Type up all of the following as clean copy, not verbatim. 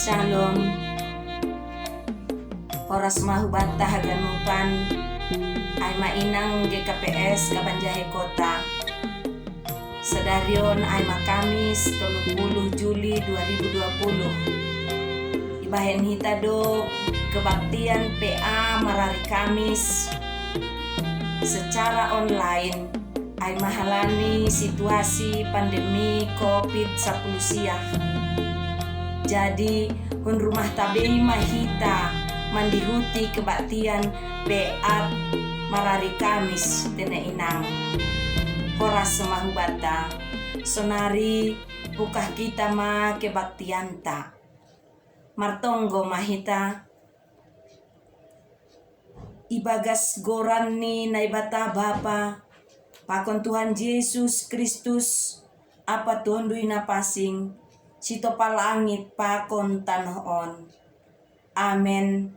Shalom. Horas mahubata haganupan ay mainang GKPS Kabanjahe Kota. Sedarion ay makamis 30 Juli 2020. Ibahen hitado kebaktian PA Marari Kamis secara online ay mahalani situasi pandemi COVID-19. Jadi hun rumah tabei mahita mandihuti kebaktian PA Marari Kamis tene inang horas semahubata sonari bukah kita ma kebaktianta martonggo mahita ibagas goran ni naibata Bapa pakon Tuhan Yesus Kristus apa tondui napasing sito palangit pakon tanoon. Amen.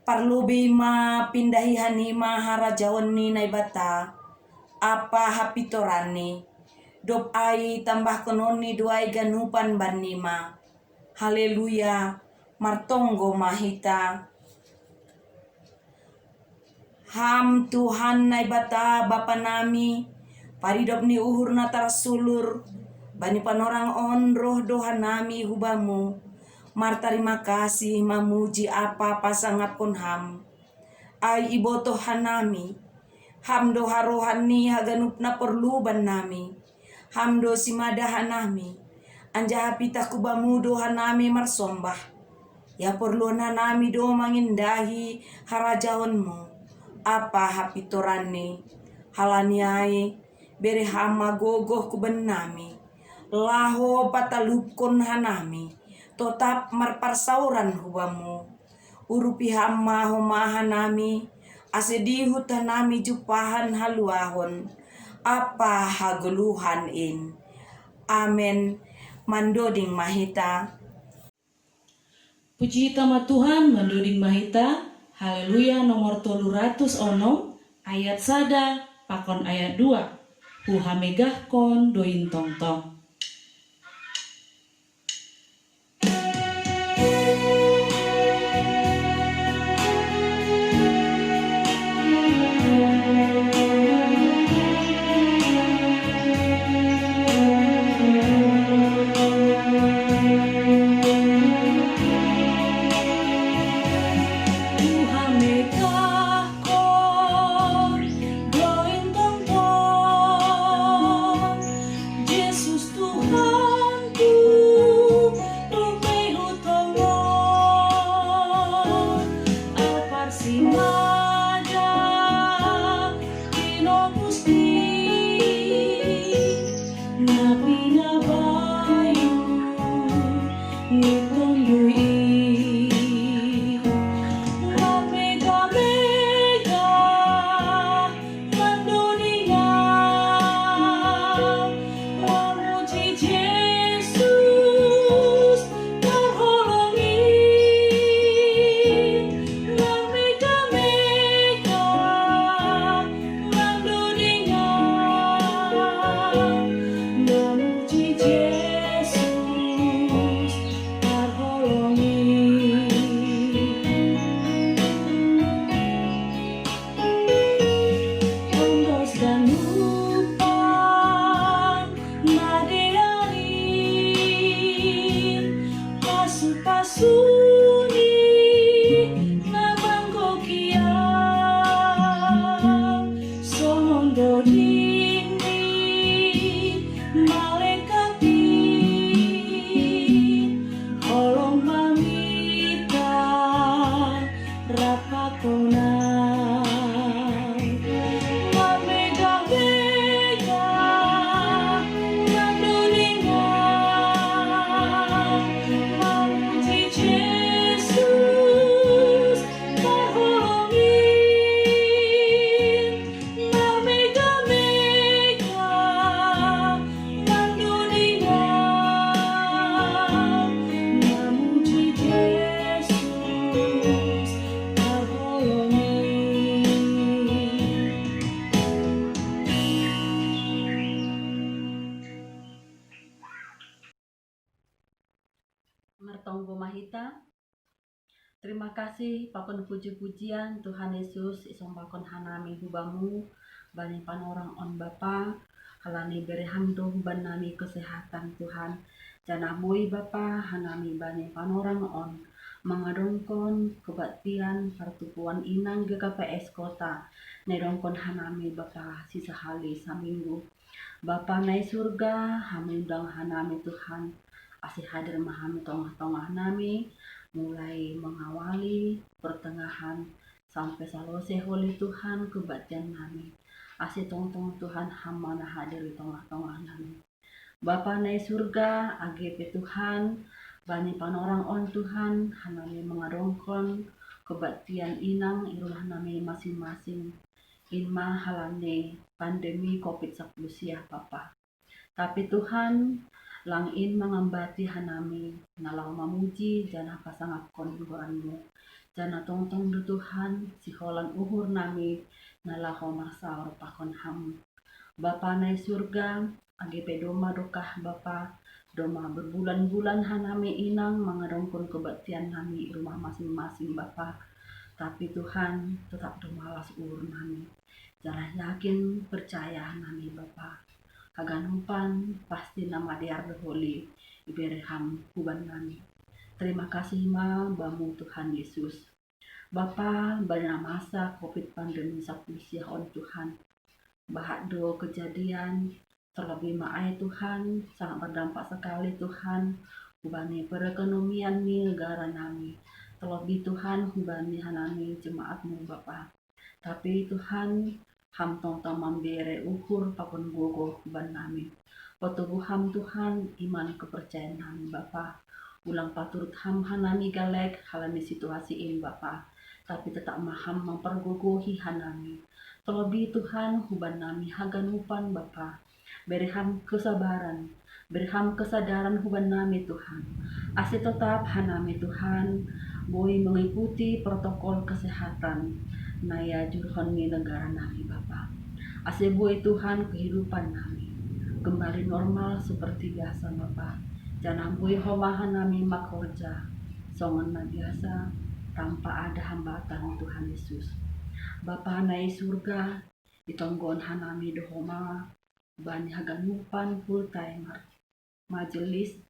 Parlubi ma pindahihan ni maharajaon ni naibata apa hapitorani dop ai tambah kononi duai ganupan banima. Haleluya. Martonggo mahita. Ham Tuhan naibata Bapa nami paridop ni uhur na tarasulur bani panorang on roh doha nami hubamu mar terima kasih mamuji apa pasangapon ham ay iboto hanami ham doha rohani haganup na perluban nami ham do simadahan nami anjaha pita kubamu doha nami marsombah ya perlu na nami do mangindahi harajaonmu apa hapitorani halaniai bere hama gogoh kuben nami laho patalupkon hanami tetap marparsauran hubamu urupi hama homahan nami asedihu tanami jupahan haluahon apa haguluhan in. Amen. Mandoding mahita. Puji tama Tuhan mandoding mahita. Haleluya nomor 300 ayat sada pakon ayat 2. Huhamegahkon doin tongtong. Martonggo Mahita. Terima kasih pakon puji-pujian Tuhan Yesus isong pakon hanami hubamu bani panorang on Bapa halani berehando huban nami kesehatan Tuhan jana bui Bapa hanami bani panorang on mengadongkon kebaktian pertukuan inang GKPS kota nedongkon hanami Bapa sisa hali saminggu Bapa nai surga hamindang hanami Tuhan asih hadir mahami tongah-tongah nami mulai mengawali pertengahan sampai selesai holi Tuhan kebaktian nami asih tong-tong Tuhan hamana hadir di tengah-tengah nami Bapa nai surga AGP Tuhan bani panorang on Tuhan hanami mengadongkon kebaktian inang irumah nami masing-masing inma halane pandemi COVID-19 ya Bapa tapi Tuhan langin mengambati hanami nalau mamuji jana pasangakon luhuranmu jana tongtong du Tuhan siholan uhur nami nalahu masaur pakon ham Bapa nai surga AGP doma dokah Bapa doma berbulan-bulan hanami inang mengadongkon kebaktian nami rumah masing-masing Bapa tapi Tuhan tetap domalas uhur nami jangan yakin percaya nami Bapa Haganumpan pasti nama diar berholi ibereham huban nami. Terima kasih bamu Tuhan Yesus. Bapa banyak masa COVID pandemi sapusia on Tuhan. Bahak do kejadian terlebih maai Tuhan sangat berdampak sekali Tuhan hubani perekonomian ni negara nami. Terlebih Tuhan hubani hanami jemaatmu Bapa. Tapi Tuhan ham tong mambere ukur pakon gogo ban nami. Potubuh ham Tuhan iman kepercayaan nami Bapa. Ulang paturut ham hanami galek halami situasi ini Bapa. Tapi tetap maham mempergogohi hanami. Terlebih Tuhan huban nami haganupan Bapa. Beriham kesabaran. Beriham kesadaran huban nami Tuhan. Asih tetap hanami Tuhan. Boy mengikuti protokol kesehatan. Naya jurhon ni negara nami Bapa. Asebui Tuhan kehidupan nami kembali normal seperti biasa Bapa. Jangan bui homahan nami makorja songan na biasa tanpa ada hambatan Tuhan Yesus. Bapa nai surga ditonggon hanami dohoma bani haganupan full timer majelis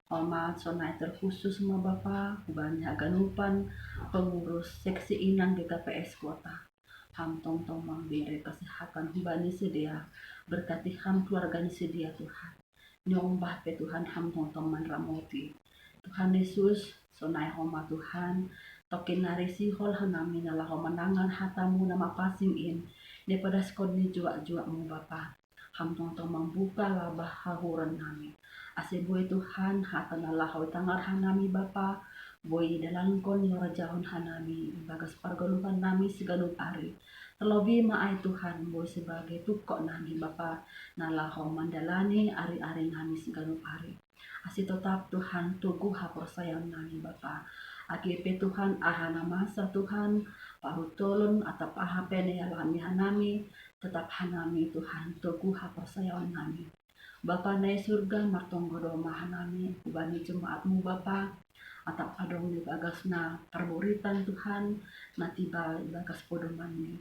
Oma sonai terkhusus ma Bapa bani haganupan pengurus seksi inang GKPS kota ham tong-tong mambere kesehatan hubani sedia berkati ham keluarganya sedia Tuhan nyong bahpe Tuhan ham tong-tong manramoti Tuhan Yesus sonai homa Tuhan tokin narisi hol hanami nalahu menangan hatamu nama pasing daripada skoni juak-juakmu Bapa ham tong-tong membuka labah hahuran nami asebui Tuhan hata nalahu tangar hanami Bapa boy dalangkon yorajahon hanami bagas pargolukan nami seganup ari terlebih maai Tuhan boy sebagai tukok nami Bapa nalahu mandalani ari-ari nami seganup ari asih tetap Tuhan tugu hapersayang nami Bapa AGP Tuhan ahana masa Tuhan parutolun atau ahapene alami hanami tetap hanami Tuhan tugu hapersayang nami Bapa nai surga martonggo doma hanami ubani jemaatmu Bapa atap adong di bagasna perburitan Tuhan natiba bagas podomannya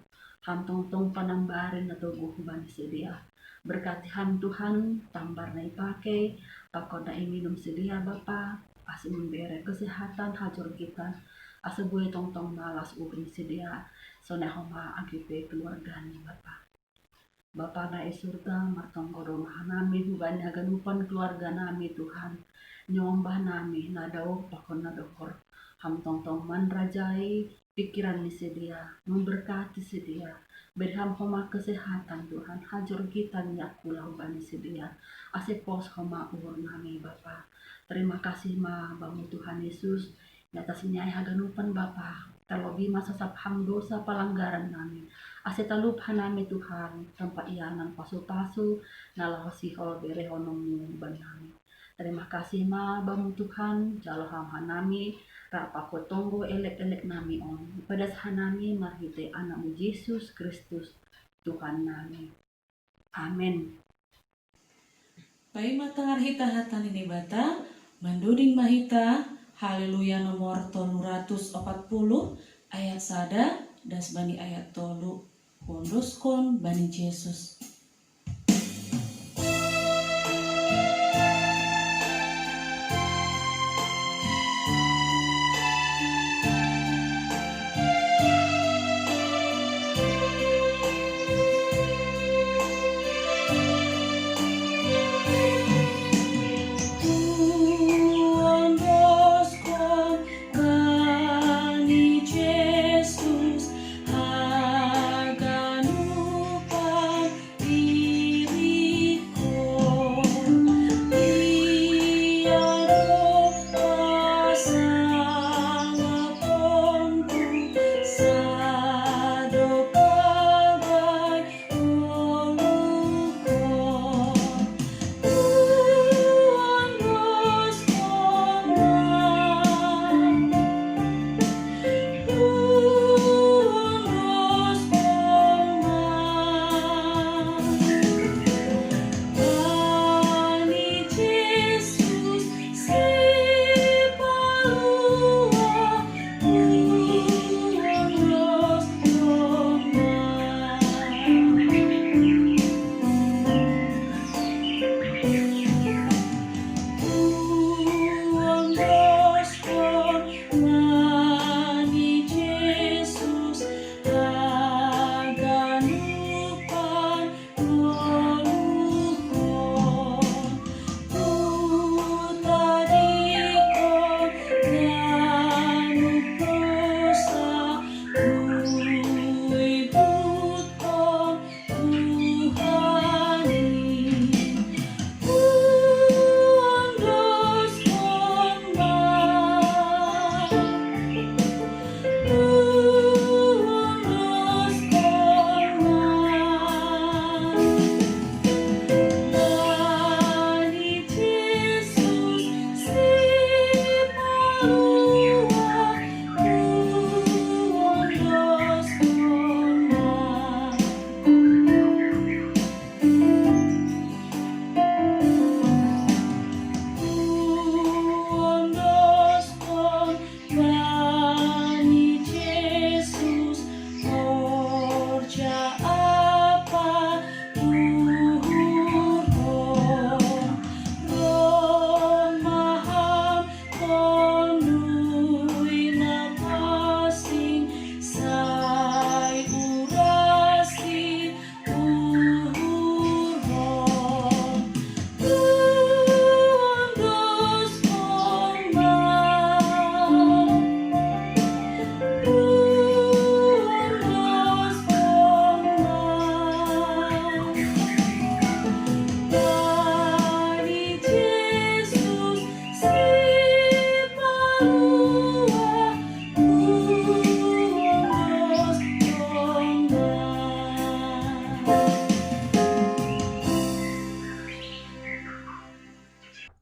ham tong-tong panambarin atau guhubani sedia berkati ham Tuhan tambar nai pakai pakona minum sedia Bapa asih memberi kesehatan hajur kita asebui tong-tong malas urin sedia soneh homa AGP keluarganya Bapa nai surga martonggo doma hanami hubani haganupan keluarga nami Tuhan nyombah nami nadau pakon nadohor ham tong-tong manrajai pikiran ni sedia memberkati sedia berham homa kesehatan Tuhan hajur kita nyakulah bani sedia asepos homa uhur nami Bapa terima kasih bamu Tuhan Yesus di atas nyai haganupan Bapa terlebih masa sapham dosa pelanggaran nami asetalup hanami Tuhan tempat ianan pasu-pasu nalah sihol berehonong ban nami terima kasih bamu Tuhan jalo ham hanami rapa kotonggo elek-elek nami on pedas hanami marhite anakmu Yesus Kristus Tuhan nami amin. Pai matangar hita hatan ini bata manduding mahita Haleluya nomor 340 ayat sada das bani ayat tolu kondoskon bani Yesus.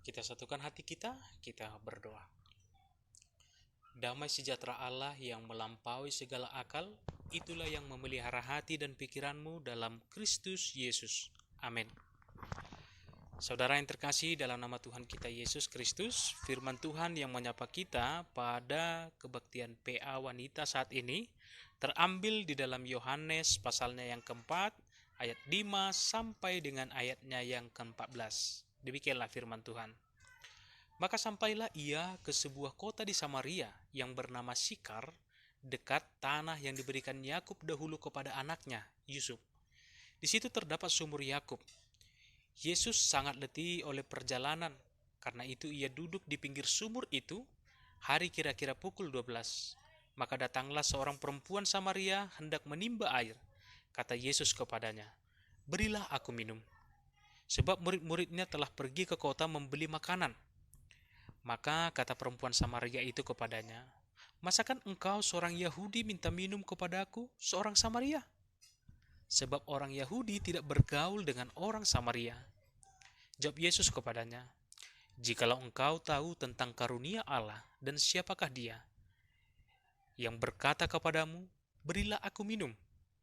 Kita satukan hati kita berdoa. Damai sejahtera Allah yang melampaui segala akal, itulah yang memelihara hati dan pikiranmu dalam Kristus Yesus. Amin. Saudara yang terkasih dalam nama Tuhan kita Yesus Kristus, firman Tuhan yang menyapa kita pada kebaktian PA wanita saat ini terambil di dalam Yohanes pasalnya yang keempat, ayat 5 sampai dengan ayatnya yang ke-14. Demikianlah firman Tuhan. Maka sampailah ia ke sebuah kota di Samaria yang bernama Sikar, dekat tanah yang diberikan Yakub dahulu kepada anaknya, Yusuf. Di situ terdapat sumur Yakub. Yesus sangat letih oleh perjalanan, karena itu ia duduk di pinggir sumur itu, hari kira-kira pukul 12. Maka datanglah seorang perempuan Samaria hendak menimba air. Kata Yesus kepadanya, "Berilah aku minum." Sebab murid-muridnya telah pergi ke kota membeli makanan. Maka kata perempuan Samaria itu kepadanya, "Masakan engkau seorang Yahudi minta minum kepadaku, seorang Samaria?" Sebab orang Yahudi tidak bergaul dengan orang Samaria. Jawab Yesus kepadanya, "Jikalau engkau tahu tentang karunia Allah dan siapakah dia yang berkata kepadamu, 'Berilah aku minum,'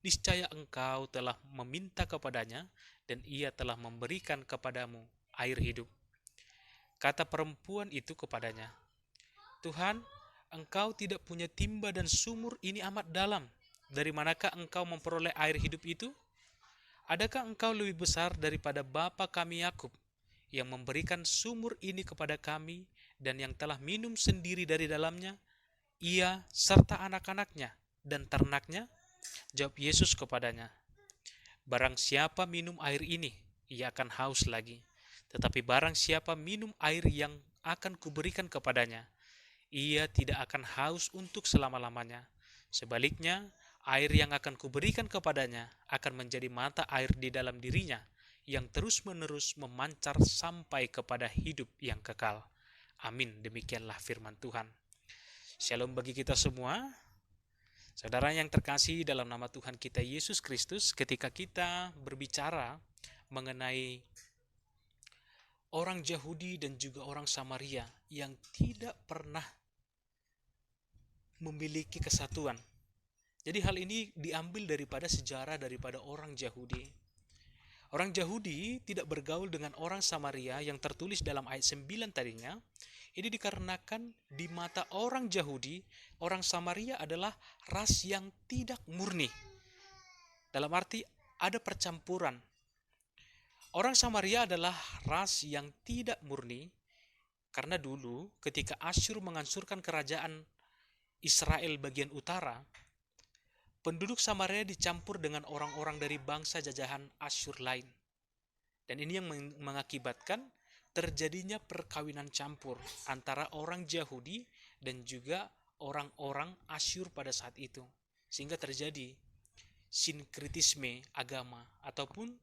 niscaya engkau telah meminta kepadanya, dan ia telah memberikan kepadamu air hidup." Kata perempuan itu kepadanya, Tuhan, Engkau tidak punya timba dan sumur ini amat dalam. Dari manakah Engkau memperoleh air hidup itu? Adakah Engkau lebih besar daripada bapa kami Yakub, yang memberikan sumur ini kepada kami dan yang telah minum sendiri dari dalamnya, ia serta anak-anaknya dan ternaknya? Jawab Yesus kepadanya, barang siapa minum air ini, ia akan haus lagi. Tetapi barang siapa minum air yang akan kuberikan kepadanya, ia tidak akan haus untuk selama-lamanya. Sebaliknya, air yang akan kuberikan kepadanya akan menjadi mata air di dalam dirinya, yang terus-menerus memancar sampai kepada hidup yang kekal. Amin. Demikianlah firman Tuhan. Shalom bagi kita semua. Saudara yang terkasih dalam nama Tuhan kita Yesus Kristus, ketika kita berbicara mengenai orang Yahudi dan juga orang Samaria yang tidak pernah memiliki kesatuan. Jadi hal ini diambil daripada sejarah daripada orang Yahudi. Orang Yahudi tidak bergaul dengan orang Samaria yang tertulis dalam ayat 9 tadinya. Ini dikarenakan di mata orang Yahudi, orang Samaria adalah ras yang tidak murni. Dalam arti ada percampuran. Orang Samaria adalah ras yang tidak murni karena dulu ketika Asyur menghancurkan kerajaan Israel bagian utara, penduduk Samaria dicampur dengan orang-orang dari bangsa jajahan Asyur lain. Dan ini yang mengakibatkan terjadinya perkawinan campur antara orang Yahudi dan juga orang-orang Asyur pada saat itu. Sehingga terjadi sinkritisme agama ataupun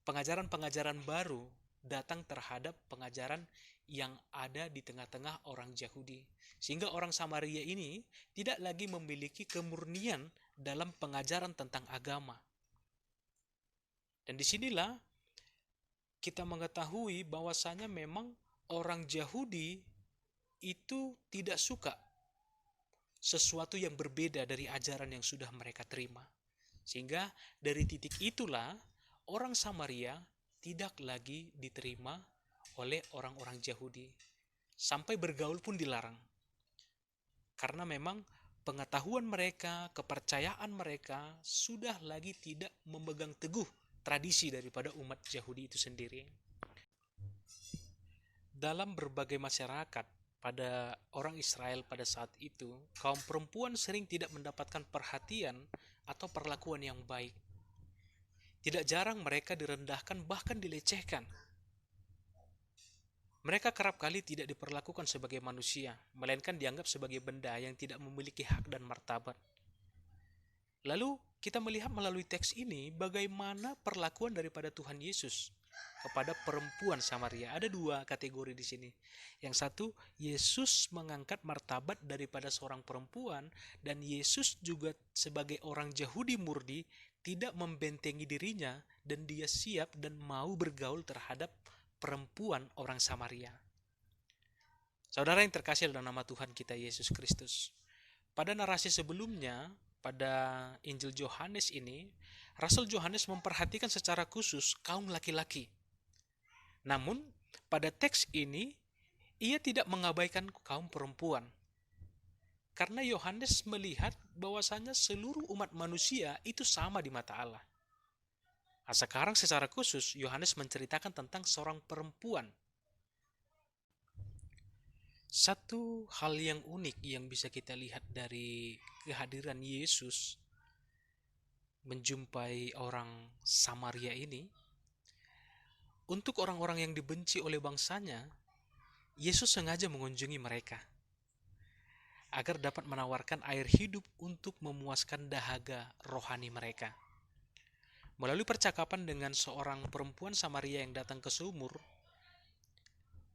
pengajaran-pengajaran baru datang terhadap pengajaran yang ada di tengah-tengah orang Yahudi. Sehingga orang Samaria ini tidak lagi memiliki kemurnian dalam pengajaran tentang agama. Dan disinilah kita mengetahui bahwasanya memang orang Yahudi itu tidak suka sesuatu yang berbeda dari ajaran yang sudah mereka terima. Sehingga dari titik itulah orang Samaria tidak lagi diterima oleh orang-orang Yahudi. Sampai bergaul pun dilarang. Karena memang pengetahuan mereka, kepercayaan mereka sudah lagi tidak memegang teguh tradisi daripada umat Yahudi itu sendiri. Dalam berbagai masyarakat pada orang Israel pada saat itu, kaum perempuan sering tidak mendapatkan perhatian atau perlakuan yang baik. Tidak jarang mereka direndahkan bahkan dilecehkan. Mereka kerap kali tidak diperlakukan sebagai manusia, melainkan dianggap sebagai benda yang tidak memiliki hak dan martabat. Lalu kita melihat melalui teks ini bagaimana perlakuan daripada Tuhan Yesus kepada perempuan Samaria. Ada dua kategori di sini. Yang satu, Yesus mengangkat martabat daripada seorang perempuan, dan Yesus juga sebagai orang Yahudi murni tidak membentengi dirinya dan dia siap dan mau bergaul terhadap perempuan orang Samaria. Saudara yang terkasih dalam nama Tuhan kita Yesus Kristus. Pada narasi sebelumnya, pada Injil Yohanes ini, Rasul Yohanes memperhatikan secara khusus kaum laki-laki. Namun, pada teks ini, ia tidak mengabaikan kaum perempuan. Karena Yohanes melihat bahwasanya seluruh umat manusia itu sama di mata Allah. Nah, sekarang secara khusus Yohanes menceritakan tentang seorang perempuan. Satu hal yang unik yang bisa kita lihat dari kehadiran Yesus menjumpai orang Samaria ini, untuk orang-orang yang dibenci oleh bangsanya, Yesus sengaja mengunjungi mereka agar dapat menawarkan air hidup untuk memuaskan dahaga rohani mereka. Melalui percakapan dengan seorang perempuan Samaria yang datang ke sumur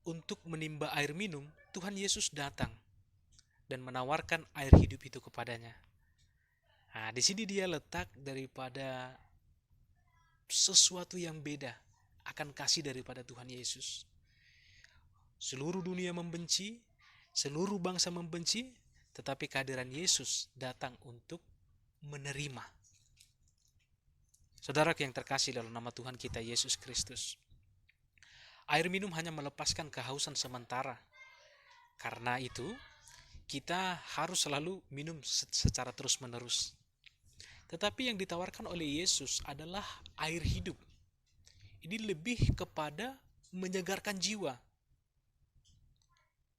untuk menimba air minum, Tuhan Yesus datang dan menawarkan air hidup itu kepadanya. Nah, di sini dia letak daripada sesuatu yang beda akan kasih daripada Tuhan Yesus. Seluruh dunia membenci, seluruh bangsa membenci, tetapi kehadiran Yesus datang untuk menerima. Saudara yang terkasih dalam nama Tuhan kita Yesus Kristus, air minum hanya melepaskan kehausan sementara, Karena itu, kita harus selalu minum secara terus-menerus. Tetapi yang ditawarkan oleh Yesus adalah air hidup. Ini lebih kepada menyegarkan jiwa.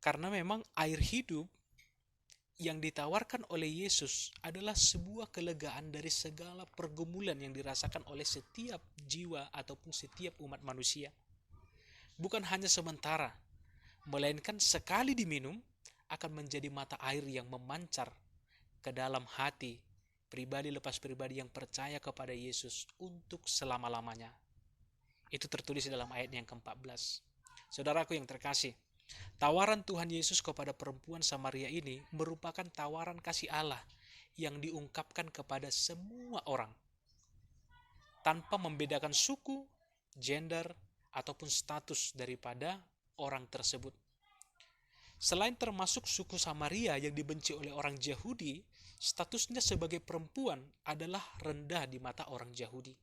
Karena memang air hidup yang ditawarkan oleh Yesus adalah sebuah kelegaan dari segala pergumulan yang dirasakan oleh setiap jiwa ataupun setiap umat manusia. Bukan hanya sementara, melainkan sekali diminum akan menjadi mata air yang memancar ke dalam hati pribadi lepas pribadi yang percaya kepada Yesus untuk selama-lamanya. Itu tertulis dalam ayat yang ke-14. Saudaraku yang terkasih, tawaran Tuhan Yesus kepada perempuan Samaria ini merupakan tawaran kasih Allah yang diungkapkan kepada semua orang, tanpa membedakan suku, gender, ataupun status daripada orang tersebut. Selain termasuk suku Samaria yang dibenci oleh orang Yahudi, statusnya sebagai perempuan adalah rendah di mata orang Yahudi.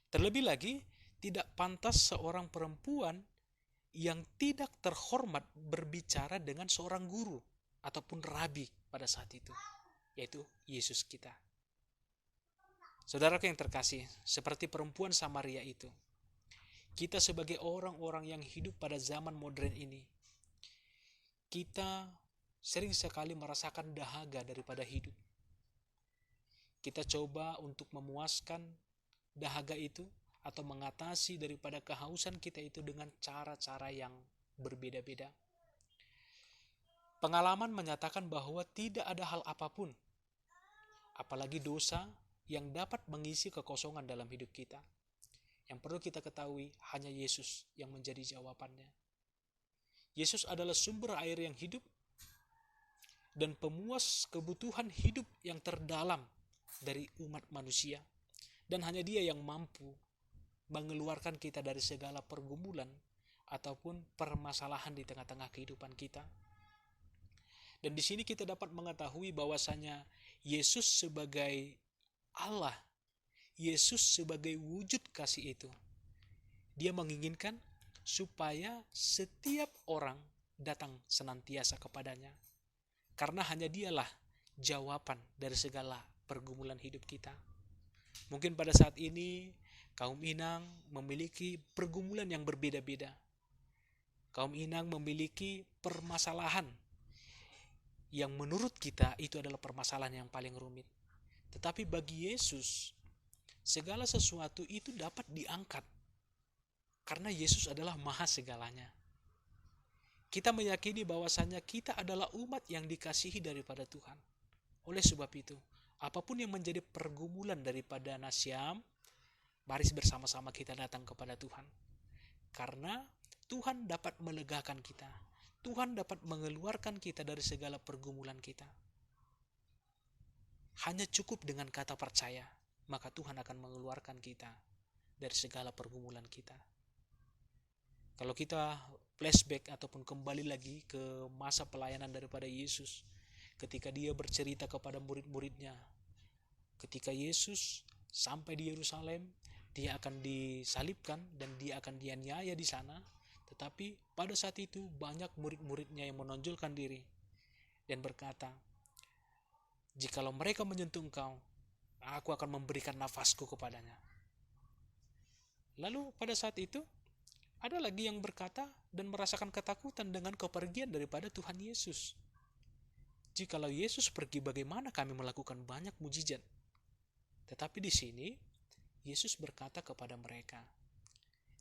Terlebih lagi, tidak pantas seorang perempuan yang tidak terhormat berbicara dengan seorang guru ataupun rabi pada saat itu, yaitu Yesus kita. Saudaraku yang terkasih, seperti perempuan Samaria itu, kita sebagai orang-orang yang hidup pada zaman modern ini, kita sering sekali merasakan dahaga daripada hidup. Kita coba untuk memuaskan dahaga itu atau mengatasi daripada kehausan kita itu dengan cara-cara yang berbeda-beda. Pengalaman menyatakan bahwa tidak ada hal apapun, apalagi dosa, yang dapat mengisi kekosongan dalam hidup kita. Yang perlu kita ketahui, hanya Yesus yang menjadi jawabannya. Yesus adalah sumber air yang hidup dan pemuas kebutuhan hidup yang terdalam dari umat manusia. Dan hanya Dia yang mampu mengeluarkan kita dari segala pergumulan ataupun permasalahan di tengah-tengah kehidupan kita. Dan di sini kita dapat mengetahui bahwasanya Yesus sebagai Allah, Yesus sebagai wujud kasih itu, Dia menginginkan supaya setiap orang datang senantiasa kepadanya. Karena hanya Dialah jawaban dari segala pergumulan hidup kita. Mungkin pada saat ini kaum Inang memiliki pergumulan yang berbeda-beda. Kaum Inang memiliki permasalahan yang menurut kita itu adalah permasalahan yang paling rumit. Tetapi bagi Yesus, segala sesuatu itu dapat diangkat. Karena Yesus adalah maha segalanya. Kita meyakini bahwasannya kita adalah umat yang dikasihi daripada Tuhan. Oleh sebab itu, apapun yang menjadi pergumulan daripada Nasyam, mari bersama-sama kita datang kepada Tuhan. Karena Tuhan dapat melegakan kita. Tuhan dapat mengeluarkan kita dari segala pergumulan kita. Hanya cukup dengan kata percaya, maka Tuhan akan mengeluarkan kita dari segala pergumulan kita. Kalau kita flashback ataupun kembali lagi ke masa pelayanan daripada Yesus, ketika Dia bercerita kepada murid-muridnya, ketika Yesus sampai di Yerusalem, Dia akan disalibkan dan Dia akan dianiaya di sana. Tetapi pada saat itu banyak murid-muridnya yang menonjolkan diri dan berkata, "Jikalau mereka menyentuh engkau, aku akan memberikan nafasku kepadanya." Lalu pada saat itu ada lagi yang berkata dan merasakan ketakutan dengan kepergian daripada Tuhan Yesus. Jikalau Yesus pergi, bagaimana kami melakukan banyak mujizat? Tetapi di sini Yesus berkata kepada mereka,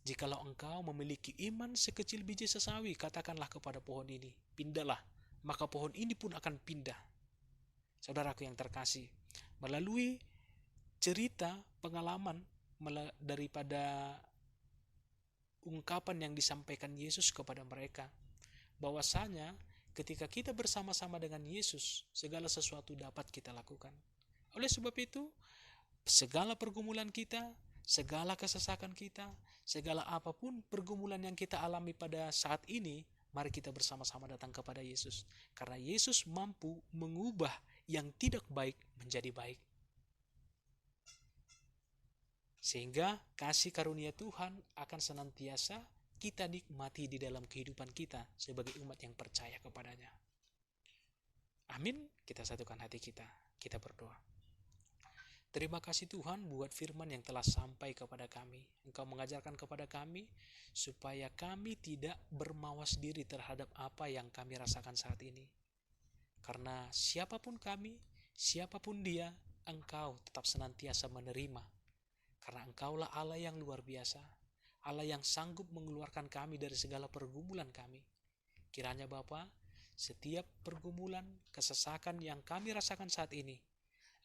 "Jikalau engkau memiliki iman sekecil biji sesawi, katakanlah kepada pohon ini, pindahlah, maka pohon ini pun akan pindah." Saudaraku yang terkasih, melalui cerita pengalaman daripada ungkapan yang disampaikan Yesus kepada mereka, bahwasanya ketika kita bersama-sama dengan Yesus, segala sesuatu dapat kita lakukan. Oleh sebab itu, segala pergumulan kita, segala kesesakan kita, segala apapun pergumulan yang kita alami pada saat ini, mari kita bersama-sama datang kepada Yesus. Karena Yesus mampu mengubah yang tidak baik menjadi baik. Sehingga kasih karunia Tuhan akan senantiasa kita nikmati di dalam kehidupan kita sebagai umat yang percaya kepadanya. Amin. Kita satukan hati kita. Kita berdoa. Terima kasih Tuhan buat firman yang telah sampai kepada kami. Engkau mengajarkan kepada kami supaya kami tidak bermawas diri terhadap apa yang kami rasakan saat ini. Karena siapapun kami, siapapun dia, Engkau tetap senantiasa menerima. Karena Engkaulah Allah yang luar biasa, Allah yang sanggup mengeluarkan kami dari segala pergumulan kami. Kiranya Bapa, setiap pergumulan, kesesakan yang kami rasakan saat ini,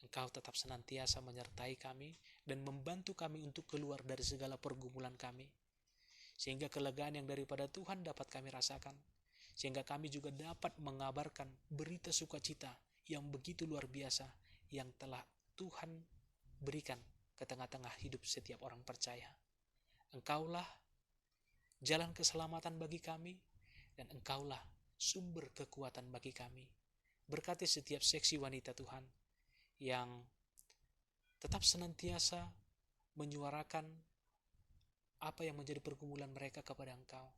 Engkau tetap senantiasa menyertai kami dan membantu kami untuk keluar dari segala pergumulan kami. Sehingga kelegaan yang daripada Tuhan dapat kami rasakan. Sehingga kami juga dapat mengabarkan berita sukacita yang begitu luar biasa yang telah Tuhan berikan ke tengah-tengah hidup setiap orang percaya. Engkaulah jalan keselamatan bagi kami dan Engkaulah sumber kekuatan bagi kami. Berkati setiap seksi wanita Tuhan yang tetap senantiasa menyuarakan apa yang menjadi pergumulan mereka kepada Engkau.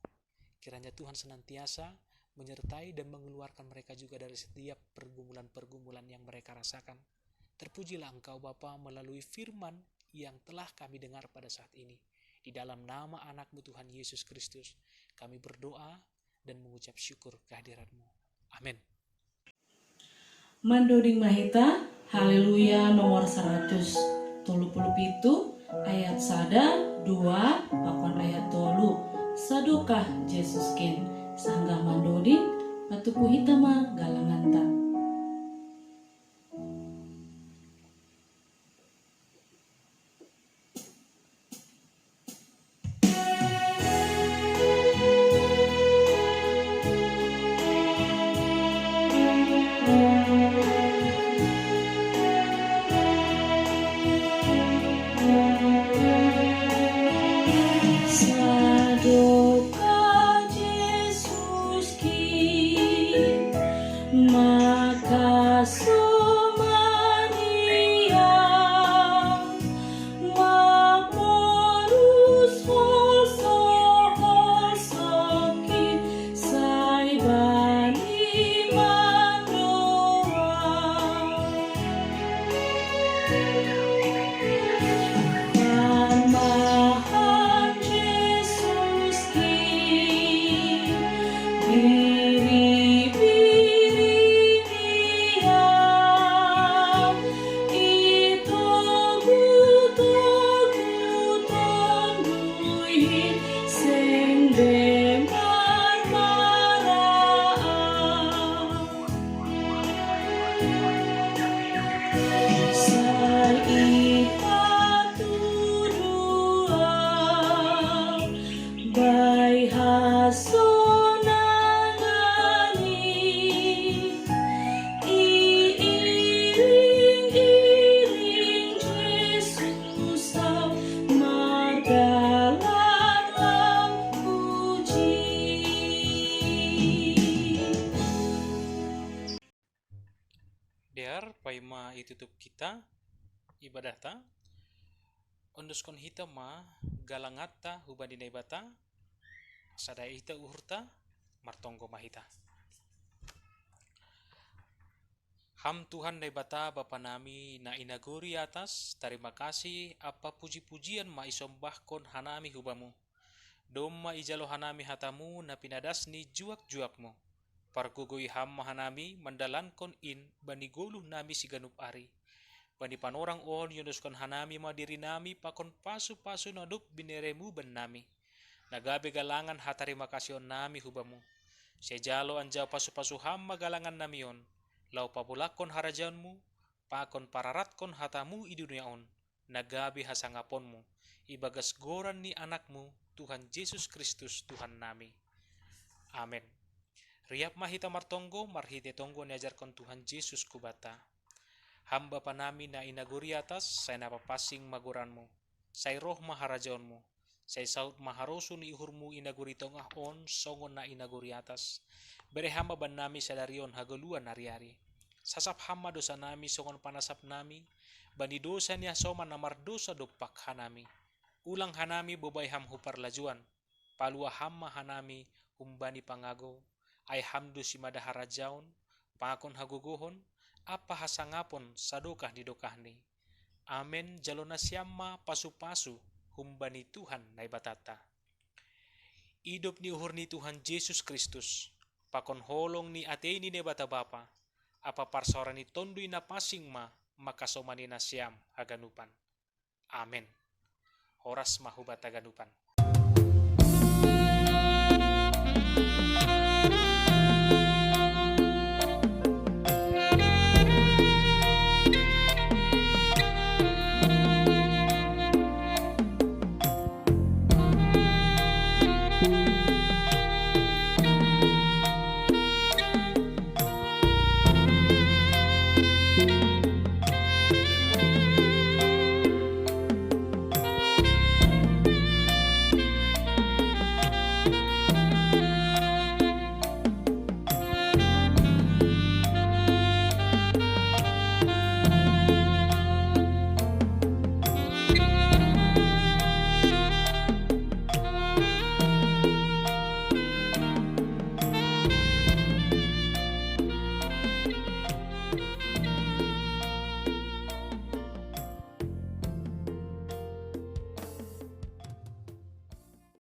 Kiranya Tuhan senantiasa menyertai dan mengeluarkan mereka juga dari setiap pergumulan-pergumulan yang mereka rasakan. Terpujilah Engkau Bapa melalui firman yang telah kami dengar pada saat ini. Di dalam nama anak-Mu Tuhan Yesus Kristus, kami berdoa dan mengucap syukur kehadirat-Mu. Amin. Mandoding Mahita, Haleluya nomor 137 ayat sada 2 pakon ayat 3 sadukah Yesus kin sanggah mandoding patupu hitama galanganta. Sadukah Yesus kin maka Maria maporus hosokin sai bani mandoa Mahan Yesus kin biri-biri dia itu tondui sing demar maraan sai ipatuduan bai hasonangani iring-iring Yesus tau magalang puji. Biar paima itutup kita ibadah ta onduskon hita ma galangata hubandinai bata sada ita uhurta martonggo mahita. Ham Tuhan dai bata Bapa nami na inaguri atas terima kasih apa puji-pujian ma isombahkon hanami hubamu. Doma ijalo hanami hatamu na pinadasni juak-juakmu. Pargugoi ham hanami mandalankon in bani goluh nami siganup ari. Bani panorang on yunuskon hanami madiri nami pakon pasu-pasu nadup bineremu ben nami. Nagabe galangan hatarima kasih on nami hubamu. Sejalo anjau pasu-pasu ham magalangan nami on. Lau papulakon harajanmu, pakon pararatkon hatamu i dunia on. Nagabe hasangaponmu. Ibagas goran ni anakmu, Tuhan Yesus Kristus Tuhan nami. Amin. Riap mahita martonggo, marhite tonggo niajarkan Tuhan Yesus kubata. Hamba panami na inaguri atas, saya napapasing maguranmu. Saya roh maharajaonmu. Saya saut maharosu ni ihurmu inaguri tongah on, songon na inaguri atas. Bere hamba ban nami sadarion hagaluan hari-hari. Sasap hamba dosa nami, songon panasap nami. Bani dosa niya soman namar dosa dopak hanami. Ulang hanami bobay ham hupar lajuan. palua hamma hanami humbani pangago, ai hamdu simadahara jaun, pakon hagogohon, apa hasangapon sadokah didokahni. Amen jalona siamma pasu-pasu humbani Tuhan nai batata. Hidup ni uhur ni Tuhan Yesus Kristus, pakon holong ni ateni ne bata bapa, apa parsora ni tondui na pasing maka somani na siam haganupan. Amen. Horas mahubata ganupan.